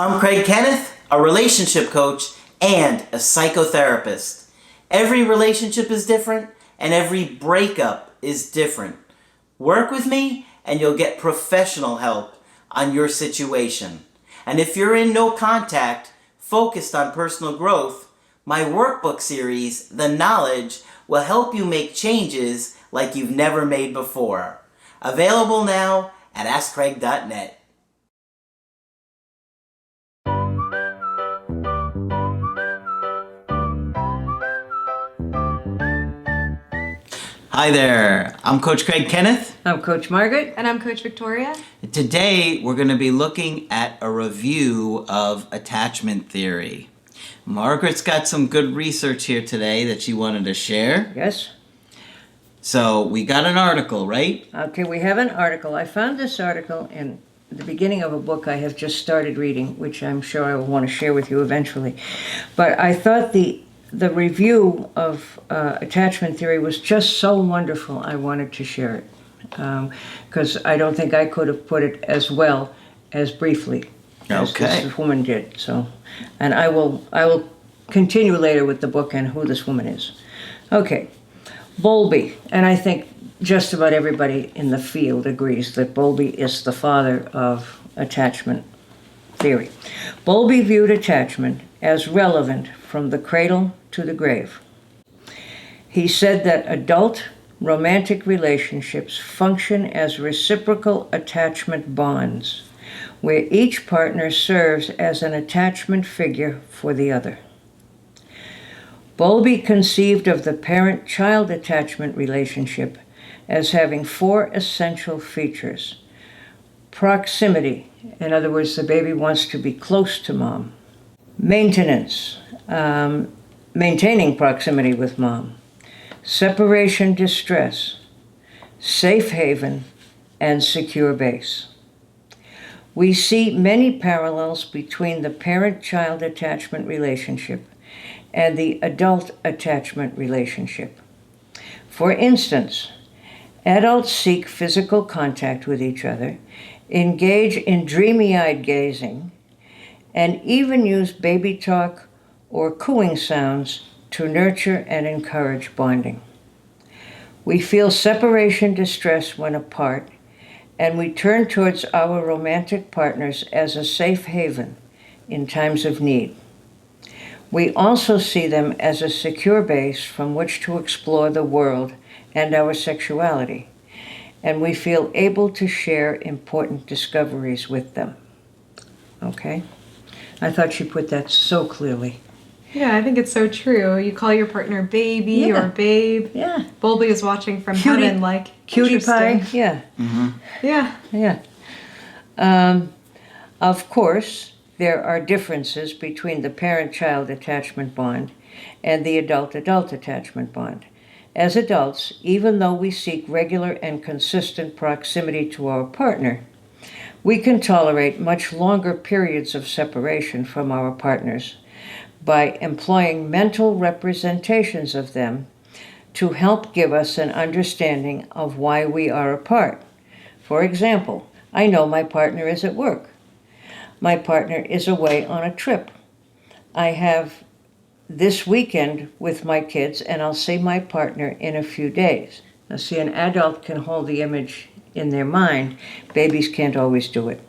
I'm Craig Kenneth, a relationship coach and a psychotherapist. Every relationship is different and every breakup is different. Work with me and you'll get professional help on your situation. And if you're in no contact, focused on personal growth, my workbook series, The Knowledge, will help you make changes like you've never made before. Available now at AskCraig.net. Hi there, I'm Coach Craig Kenneth. I'm Coach Margaret. And I'm Coach Victoria. Today we're going to be looking at a review of attachment theory. Margaret's got some good research here today that she wanted to share. Yes. So we got an article, right? Okay, we have an article. I found this article in the beginning of a book I have just started reading, which I'm sure I will want to share with you eventually. But I thought the review of attachment theory was just so wonderful, I wanted to share it. Because I don't think I could have put it as well as briefly as this woman did. So, and I will continue later with the book and who this woman is. Okay, Bowlby, and I think just about everybody in the field agrees that Bowlby is the father of attachment theory. Bowlby viewed attachment as relevant from the cradle to the grave. He said that adult romantic relationships function as reciprocal attachment bonds, where each partner serves as an attachment figure for the other. Bowlby conceived of the parent-child attachment relationship as having four essential features. Proximity, in other words, the baby wants to be close to mom. Maintenance, maintaining proximity with mom. Separation distress, safe haven, and secure base. We see many parallels between the parent-child attachment relationship and the adult attachment relationship. For instance, adults seek physical contact with each other, engage in dreamy-eyed gazing, and even use baby talk or cooing sounds to nurture and encourage bonding. We feel separation distress when apart, and we turn towards our romantic partners as a safe haven in times of need. We also see them as a secure base from which to explore the world and our sexuality, and we feel able to share important discoveries with them. Okay? I thought she put that so clearly. Yeah, I think it's so true. You call your partner baby or babe. Yeah. Bowlby is watching from Cutie, heaven like cutie pie. Yeah. Mm-hmm. Yeah. Yeah. Of course, there are differences between the parent-child attachment bond and the adult-adult attachment bond. As adults, even though we seek regular and consistent proximity to our partner, we can tolerate much longer periods of separation from our partners by employing mental representations of them to help give us an understanding of why we are apart. For example, I know my partner is at work. My partner is away on a trip. I have this weekend with my kids, and I'll see my partner in a few days. Now, see, an adult can hold the image in their mind. Babies can't always do it.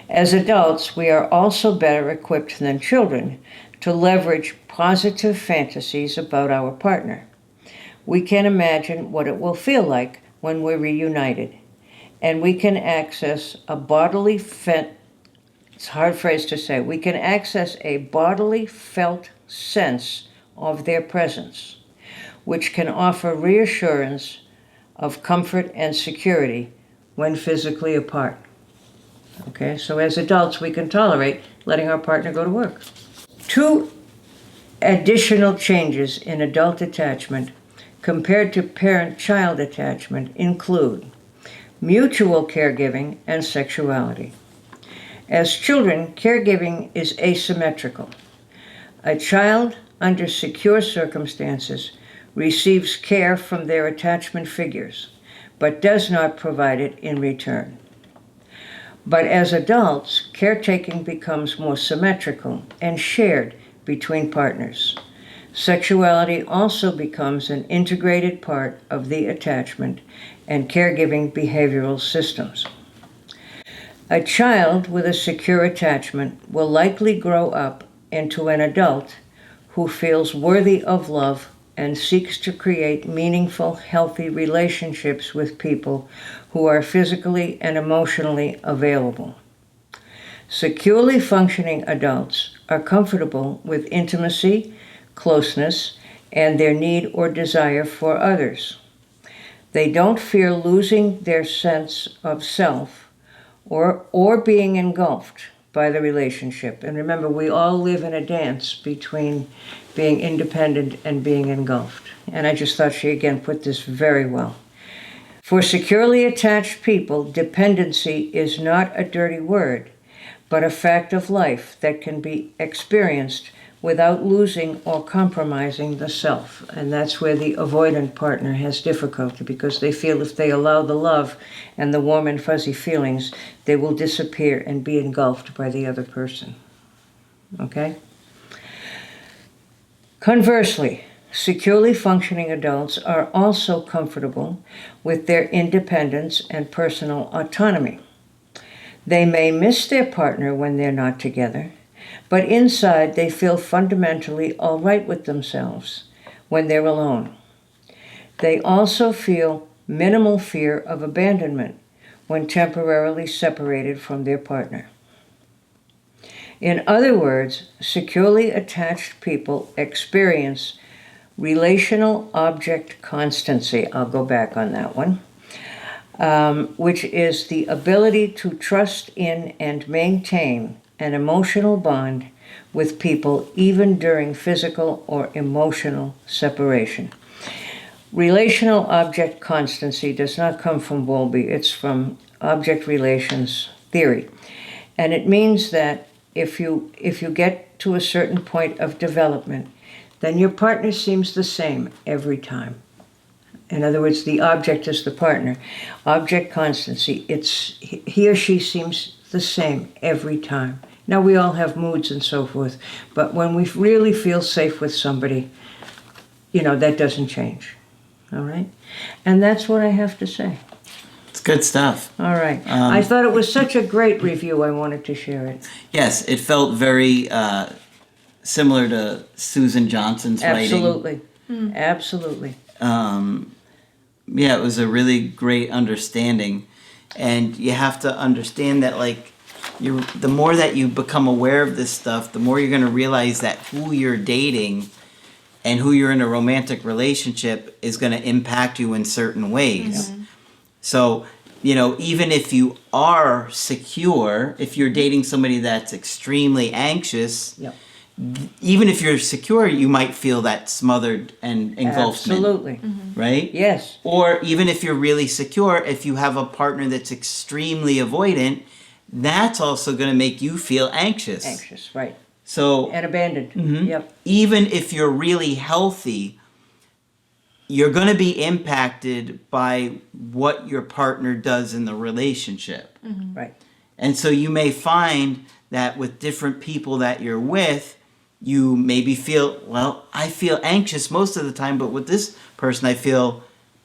As adults, we are also better equipped than children to leverage positive fantasies about our partner. We can imagine what it will feel like when we're reunited, and we can access a bodily it's a hard phrase to say. We can access a bodily felt sense of their presence, which can offer reassurance of comfort and security when physically apart. Okay, so as adults, we can tolerate letting our partner go to work. Two additional changes in adult attachment compared to parent-child attachment include mutual caregiving and sexuality. As children, caregiving is asymmetrical. A child under secure circumstances receives care from their attachment figures, but does not provide it in return. But as adults, caretaking becomes more symmetrical and shared between partners. Sexuality also becomes an integrated part of the attachment and caregiving behavioral systems. A child with a secure attachment will likely grow up into an adult who feels worthy of love and seeks to create meaningful, healthy relationships with people who are physically and emotionally available. Securely functioning adults are comfortable with intimacy, closeness, and their need or desire for others. They don't fear losing their sense of self or being engulfed by the relationship. And remember, we all live in a dance between being independent and being engulfed. And I just thought she again put this very well. For securely attached people, dependency is not a dirty word, but a fact of life that can be experienced without losing or compromising the self. And that's where the avoidant partner has difficulty, because they feel if they allow the love and the warm and fuzzy feelings, they will disappear and be engulfed by the other person. Okay? Conversely, securely functioning adults are also comfortable with their independence and personal autonomy. They may miss their partner when they're not together, but inside they feel fundamentally all right with themselves when they're alone. They also feel minimal fear of abandonment when temporarily separated from their partner. In other words, securely attached people experience relational object constancy. I'll go back on that one. Which is the ability to trust in and maintain an emotional bond with people even during physical or emotional separation. Relational object constancy does not come from Bowlby, it's from object relations theory. And it means that if you get to a certain point of development, then your partner seems the same every time. In other words, the object is the partner. Object constancy, it's he or she seems the same every time. Now, we all have moods and so forth, but when we really feel safe with somebody, that doesn't change. All right? And that's what I have to say. It's good stuff. All right. I thought it was such a great review, I wanted to share it. Yes, it felt very similar to Susan Johnson's Absolutely. writing. Absolutely. Yeah, it was a really great understanding. And you have to understand that, the more that you become aware of this stuff, the more you're going to realize that who you're dating and who you're in a romantic relationship is going to impact you in certain ways. Mm-hmm. So, even if you are secure, if you're dating somebody that's extremely anxious, yep. Even if you're secure, you might feel that smothered and engulfment. Absolutely. Mm-hmm. Right? Yes. Or even if you're really secure, if you have a partner that's extremely avoidant, that's also going to make you feel anxious. Anxious, right. So, and abandoned. Mm-hmm. Yep. Even if you're really healthy, you're going to be impacted by what your partner does in the relationship. Mm-hmm. Right. And so you may find that with different people that you're with, you maybe feel, I feel anxious most of the time, but with this person I feel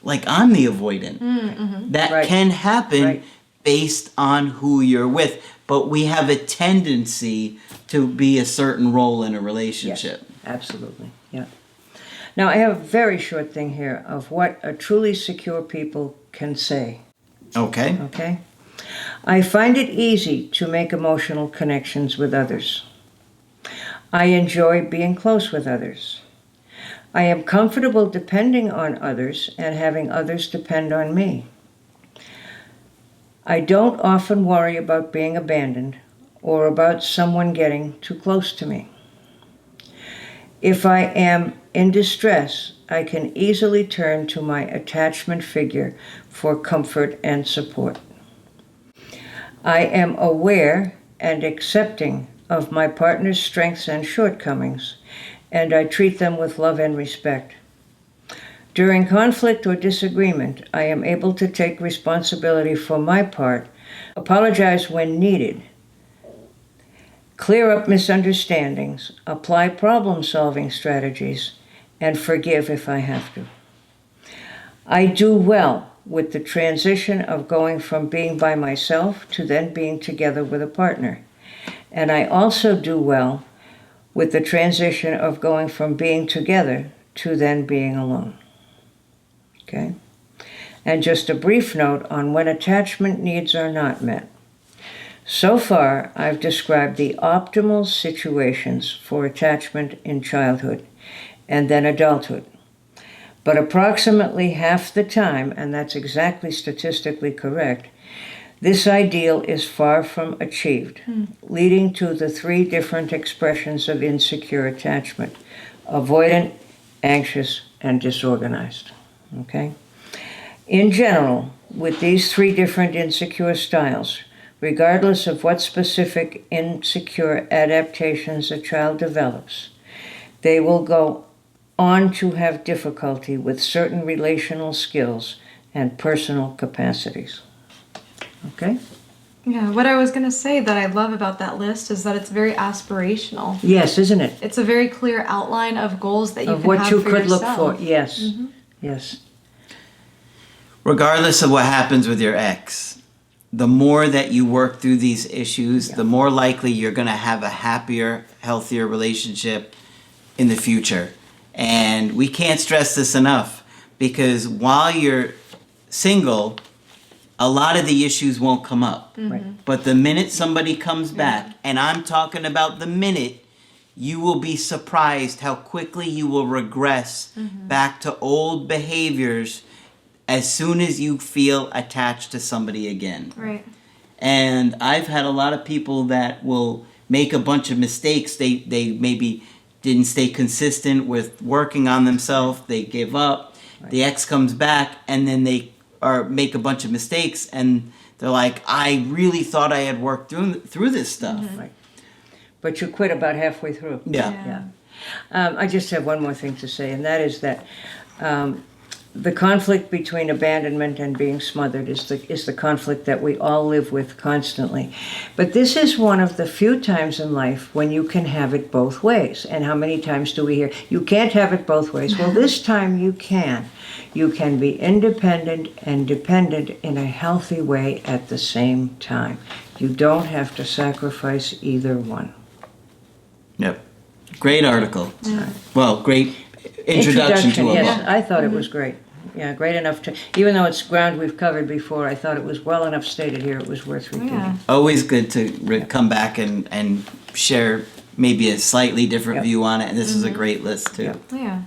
like I'm the avoidant. Mm-hmm. That right. can happen right. based on who you're with. But we have a tendency to be a certain role in a relationship. Yes, absolutely, yeah. Now, I have a very short thing here of what a truly secure people can say. Okay. Okay? I find it easy to make emotional connections with others. I enjoy being close with others. I am comfortable depending on others and having others depend on me. I don't often worry about being abandoned or about someone getting too close to me. If I am in distress, I can easily turn to my attachment figure for comfort and support. I am aware and accepting of my partner's strengths and shortcomings, and I treat them with love and respect. During conflict or disagreement, I am able to take responsibility for my part Apologize when needed. Clear up misunderstandings. Apply problem-solving strategies. And forgive if I have to. I do well with the transition of going from being by myself to then being together with a partner. And I also do well with the transition of going from being together to then being alone. Okay? And just a brief note on when attachment needs are not met. So far, I've described the optimal situations for attachment in childhood and then adulthood. But approximately half the time, and that's exactly statistically correct, this ideal is far from achieved, leading to the 3 different expressions of insecure attachment: avoidant, anxious, and disorganized. Okay? In general, with these 3 different insecure styles, regardless of what specific insecure adaptations a child develops, they will go on to have difficulty with certain relational skills and personal capacities. Okay? Yeah, what I was going to say that I love about that list is that it's very aspirational. Yes, isn't it? It's a very clear outline of goals that you Of can what have you for could look yourself. for. Yes. Yes. Regardless of what happens with your ex, the more that you work through these issues, the more likely you're going to have a happier, healthier relationship in the future. And we can't stress this enough, because while you're single, a lot of the issues won't come up. Right. But the minute somebody comes back, and I'm talking about the minute, you will be surprised how quickly you will regress back to old behaviors as soon as you feel attached to somebody again. Right. And I've had a lot of people that will make a bunch of mistakes. They maybe didn't stay consistent with working on themselves. They give up. Right. The ex comes back, and then they make a bunch of mistakes, and they're like, I really thought I had worked through this stuff. Right. But you quit about halfway through. Yeah. I just have one more thing to say, and that is that the conflict between abandonment and being smothered is the conflict that we all live with constantly. But this is one of the few times in life when you can have it both ways. And how many times do we hear, you can't have it both ways? Well, this time you can. You can be independent and dependent in a healthy way at the same time. You don't have to sacrifice either one. Yep. Great article. Well, great introduction to a yes, book. I thought it was great. Yeah, great enough to, even though it's ground we've covered before, I thought it was well enough stated here, it was worth repeating. Yeah. Always good to come back and share maybe a slightly different view on it, and this is a great list too. Yeah.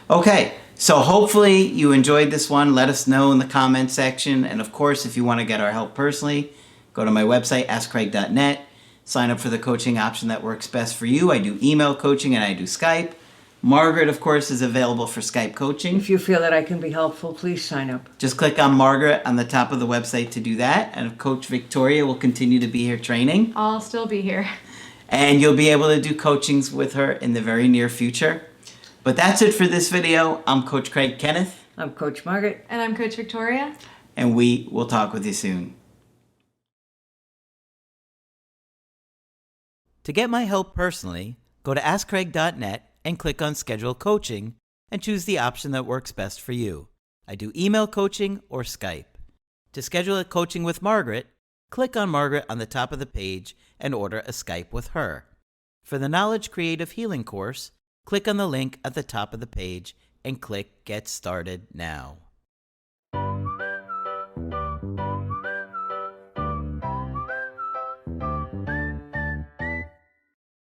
Okay, so hopefully you enjoyed this one. Let us know in the comment section, and of course, if you want to get our help personally, go to my website, askcraig.net, sign up for the coaching option that works best for you. I do email coaching and I do Skype. Margaret, of course, is available for Skype coaching. If you feel that I can be helpful, please sign up. Just click on Margaret on the top of the website to do that. And Coach Victoria will continue to be here training. I'll still be here. And you'll be able to do coachings with her in the very near future. But that's it for this video. I'm Coach Craig Kenneth. I'm Coach Margaret. And I'm Coach Victoria. And we will talk with you soon. To get my help personally, go to askcraig.net and click on Schedule Coaching and choose the option that works best for you. I do email coaching or Skype. To schedule a coaching with Margaret, click on Margaret on the top of the page and order a Skype with her. For the Knowledge Creative Healing course, click on the link at the top of the page and click Get Started Now.